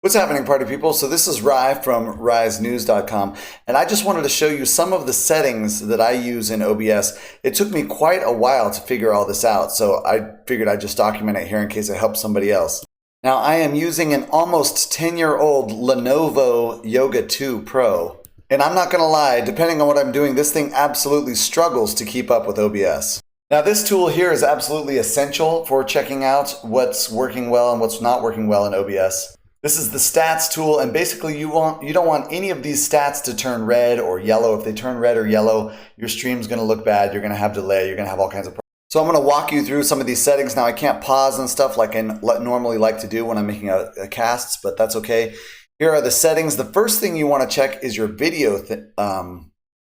What's happening, party people? So this is Rye from risenews.com, and I just wanted to show you some of the settings that I use in OBS. It took me quite a while to figure all this out, so I figured I'd just document it here in case it helps somebody else. Now, I am using an almost 10-year-old Lenovo Yoga 2 Pro, and I'm not going to lie, depending on what I'm doing, this thing absolutely struggles to keep up with OBS. Now, this tool here is absolutely essential for checking out what's working well and what's not working well in OBS. This is the stats tool, and basically you don't want any of these stats to turn red or yellow. If they turn red or yellow, your stream's going to look bad. You're going to have delay. You're going to have all kinds of problems. So I'm going to walk you through some of these settings. Now, I can't pause and stuff like I normally like to do when I'm making a casts, but that's okay. Here are the settings. The first thing you want to check is your video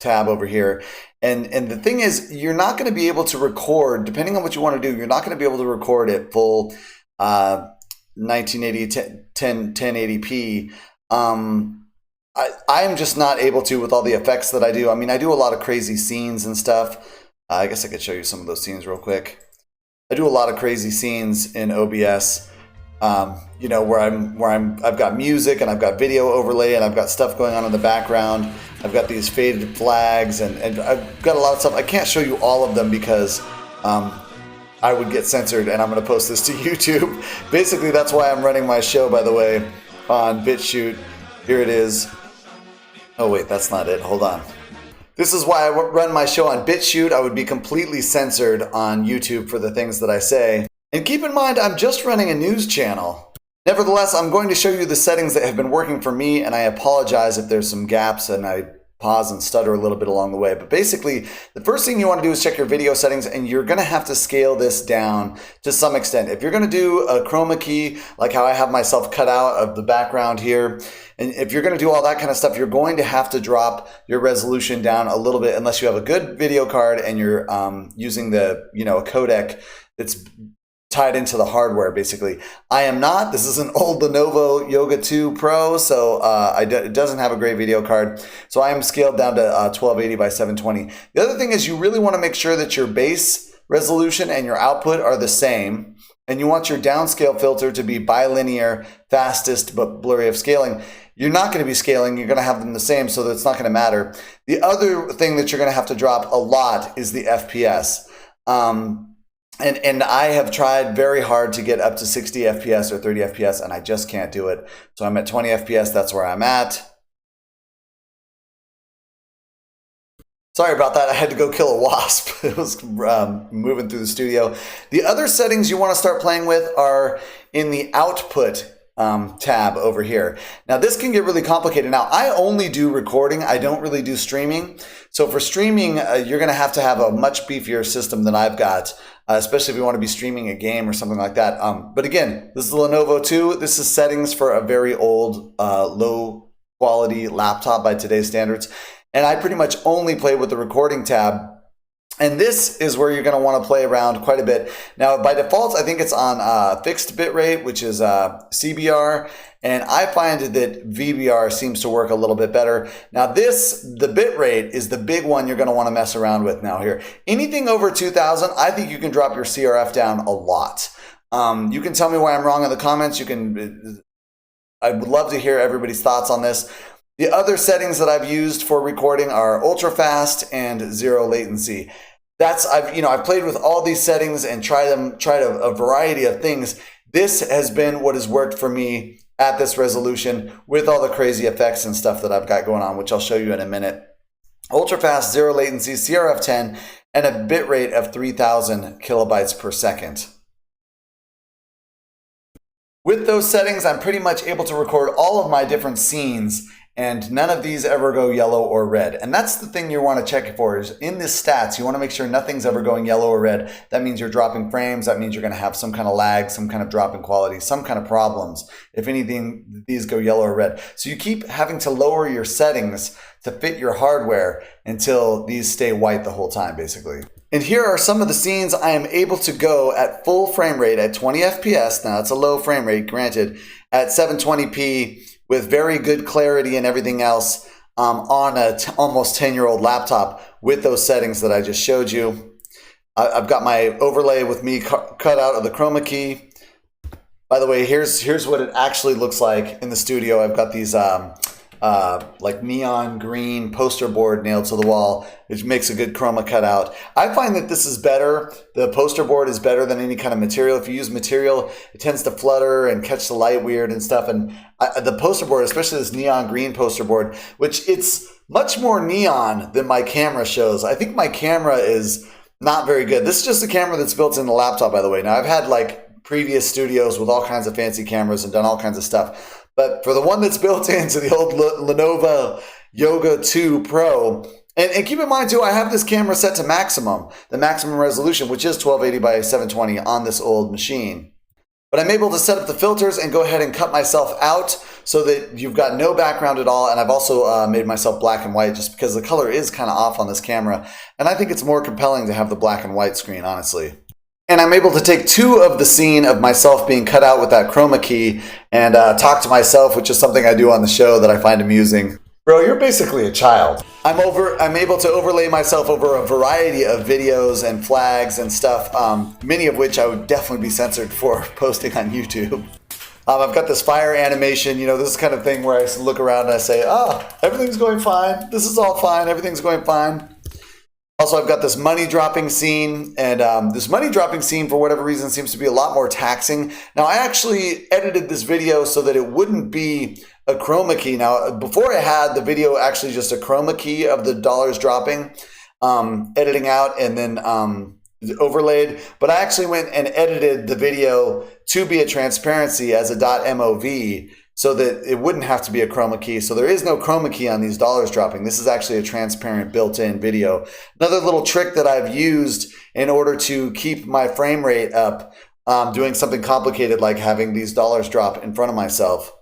tab over here. And the thing is, you're not going to be able to record, depending on what you want to do, you're not going to be able to record at full 1980 1080p. I am just not able to with all the effects that I do. I mean, I do a lot of crazy scenes and stuff. I guess I could show you some of those scenes real quick. I do a lot of crazy scenes in OBS. You know, where I've got music and I've got video overlay and I've got stuff going on in the background. I've got these faded flags and I've got a lot of stuff. I can't show you all of them because I would get censored, and I'm going to post this to YouTube. Basically, that's why I'm running my show, by the way, on BitChute. Here it is. Oh, wait, that's not it. Hold on. This is why I run my show on BitChute. I would be completely censored on YouTube for the things that I say. And keep in mind, I'm just running a news channel. Nevertheless, I'm going to show you the settings that have been working for me, and I apologize if there's some gaps and I pause and stutter a little bit along the way. But basically, the first thing you want to do is check your video settings, and you're going to have to scale this down to some extent. If you're going to do a chroma key, like how I have myself cut out of the background here, and if you're going to do all that kind of stuff, you're going to have to drop your resolution down a little bit unless you have a good video card and you're using the, a codec that's tied into the hardware, basically. I am not. This is an old Lenovo Yoga 2 Pro, so it doesn't have a great video card. So I am scaled down to 1280 by 720. The other thing is you really want to make sure that your base resolution and your output are the same, and you want your downscale filter to be bilinear, fastest but blurry of scaling. You're not going to be scaling. You're going to have them the same, so that's not going to matter. The other thing that you're going to have to drop a lot is the FPS. And I have tried very hard to get up to 60 FPS or 30 FPS, and I just can't do it. So I'm at 20 FPS. That's where I'm at. Sorry about that. I had to go kill a wasp. It was moving through the studio. The other settings you want to start playing with are in the output tab over here. Now, this can get really complicated. Now, I only do recording. I don't really do streaming. So for streaming, you're going to have a much beefier system than I've got, especially if you want to be streaming a game or something like that. But again, this is the Lenovo 2. This is settings for a very old, low quality laptop by today's standards. And I pretty much only play with the recording tab. And this is where you're going to want to play around quite a bit. Now, by default, I think it's on fixed bitrate, which is CBR. And I find that VBR seems to work a little bit better. Now, the bitrate is the big one you're going to want to mess around with now here. Anything over 2000, I think you can drop your CRF down a lot. You can tell me why I'm wrong in the comments. I would love to hear everybody's thoughts on this. The other settings that I've used for recording are ultra fast and zero latency. I've played with all these settings and tried a variety of things. This has been what has worked for me at this resolution with all the crazy effects and stuff that I've got going on, which I'll show you in a minute. Ultra fast, zero latency, CRF 10, and a bit rate of 3000 kilobytes per second. With those settings, I'm pretty much able to record all of my different scenes, and none of these ever go yellow or red. And that's the thing you want to check for is in this stats, you want to make sure nothing's ever going yellow or red. That means you're dropping frames. That means you're going to have some kind of lag, some kind of drop in quality, some kind of problems. If anything, these go yellow or red. So you keep having to lower your settings to fit your hardware until these stay white the whole time, basically. And here are some of the scenes I am able to go at full frame rate at 20 FPS. Now, it's a low frame rate, granted, at 720p with very good clarity and everything else on a almost 10-year-old laptop with those settings that I just showed you. I've got my overlay with me cut out of the chroma key. By the way, here's what it actually looks like in the studio. I've got these like neon green poster board nailed to the wall, which makes a good chroma cutout. I find that this is better. The poster board is better than any kind of material. If you use material, it tends to flutter and catch the light weird and stuff. And the poster board, especially this neon green poster board, which it's much more neon than my camera shows. I think my camera is not very good. This is just a camera that's built in the laptop, by the way. Now, I've had like previous studios with all kinds of fancy cameras and done all kinds of stuff. But for the one that's built into the old Lenovo Yoga 2 Pro, and keep in mind too, I have this camera set to maximum, the maximum resolution, which is 1280 by 720 on this old machine. But I'm able to set up the filters and go ahead and cut myself out so that you've got no background at all. And I've also made myself black and white just because the color is kind of off on this camera. And I think it's more compelling to have the black and white screen, honestly. And I'm able to take 2 of the scene of myself being cut out with that chroma key and talk to myself, which is something I do on the show that I find amusing. Bro, you're basically a child. I'm able to overlay myself over a variety of videos and flags and stuff, many of which I would definitely be censored for posting on YouTube. I've got this fire animation. You know, this is the kind of thing where I look around and I say, everything's going fine. This is all fine. Everything's going fine. Also, I've got this money dropping scene, and this money dropping scene, for whatever reason, seems to be a lot more taxing. Now, I actually edited this video so that it wouldn't be a chroma key. Now, before I had the video actually just a chroma key of the dollars dropping, editing out and then overlaid, but I actually went and edited the video to be a transparency as a .mov, so that it wouldn't have to be a chroma key. So there is no chroma key on these dollars dropping. This is actually a transparent built-in video. Another little trick that I've used in order to keep my frame rate up, doing something complicated like having these dollars drop in front of myself.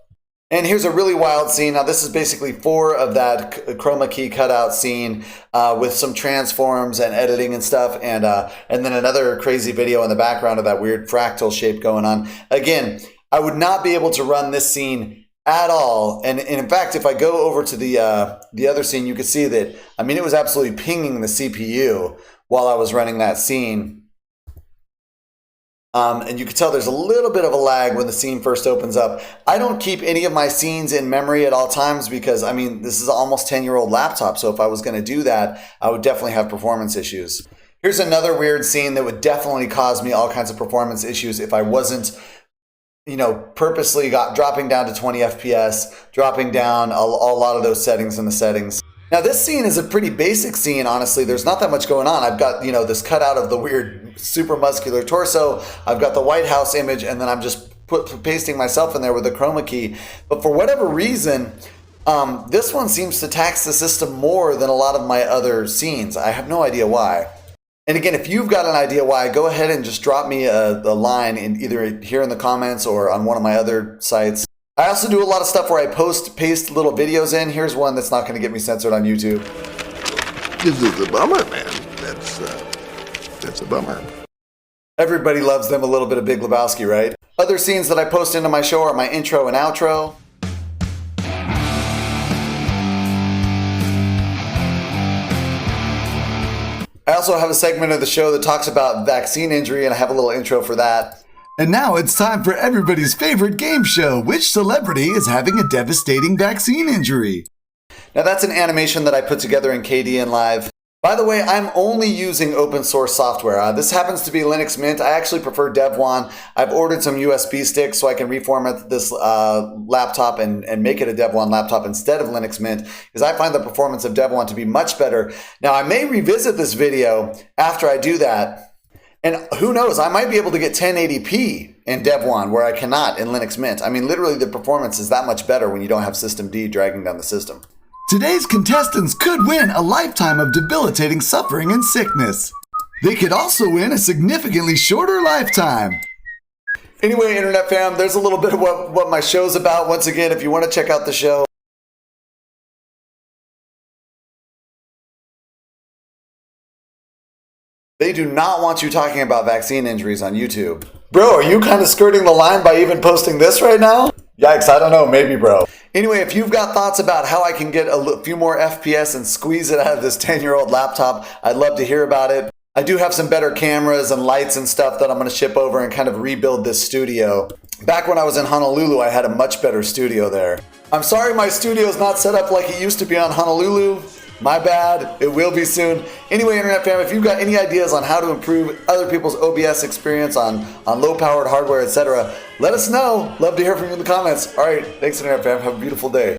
And here's a really wild scene. Now this is basically 4 of that chroma key cutout scene with some transforms and editing and stuff, and then another crazy video in the background of that weird fractal shape going on. Again, I would not be able to run this scene at all. And in fact, if I go over to the other scene, you can see that, I mean, it was absolutely pinging the CPU while I was running that scene. And you can tell there's a little bit of a lag when the scene first opens up. I don't keep any of my scenes in memory at all times because, I mean, this is an almost 10-year-old laptop. So if I was going to do that, I would definitely have performance issues. Here's another weird scene that would definitely cause me all kinds of performance issues if I wasn't, you know, purposely dropping down to 20 FPS, dropping down a lot of those settings in the settings. Now this scene is a pretty basic scene, honestly. There's not that much going on. I've got, you know, this cutout of the weird super muscular torso. I've got the White House image, and then I'm just pasting myself in there with a chroma key. But for whatever reason, this one seems to tax the system more than a lot of my other scenes. I have no idea why. And again, if you've got an idea why, go ahead and just drop me a line in either here in the comments or on one of my other sites. I also do a lot of stuff where I paste little videos in. Here's one that's not going to get me censored on YouTube. This is a bummer, man. That's a bummer. Everybody loves them a little bit of Big Lebowski, right? Other scenes that I post into my show are my intro and outro. I also have a segment of the show that talks about vaccine injury, and I have a little intro for that. And now it's time for everybody's favorite game show. Which celebrity is having a devastating vaccine injury? Now that's an animation that I put together in KDN Live. By the way, I'm only using open source software. This happens to be Linux Mint. I actually prefer Dev1. I've ordered some USB sticks so I can reformat this laptop and make it a Dev1 laptop instead of Linux Mint, because I find the performance of Dev1 to be much better. Now, I may revisit this video after I do that. And who knows, I might be able to get 1080p in Dev1 where I cannot in Linux Mint. I mean, literally the performance is that much better when you don't have systemd dragging down the system. Today's contestants could win a lifetime of debilitating suffering and sickness. They could also win a significantly shorter lifetime. Anyway, Internet fam, there's a little bit of what my show's about. Once again, if you want to check out the show, they do not want you talking about vaccine injuries on YouTube. Bro, are you kind of skirting the line by even posting this right now? Yikes, I don't know, maybe, bro. Anyway, if you've got thoughts about how I can get a few more FPS and squeeze it out of this 10-year-old laptop, I'd love to hear about it. I do have some better cameras and lights and stuff that I'm going to ship over and kind of rebuild this studio. Back when I was in Honolulu, I had a much better studio there. I'm sorry my studio's not set up like it used to be on Honolulu. My bad. It will be soon. Anyway, Internet fam, if you've got any ideas on how to improve other people's OBS experience on low-powered hardware, etc., let us know. Love to hear from you in the comments. All right, thanks, Internet fam. Have a beautiful day.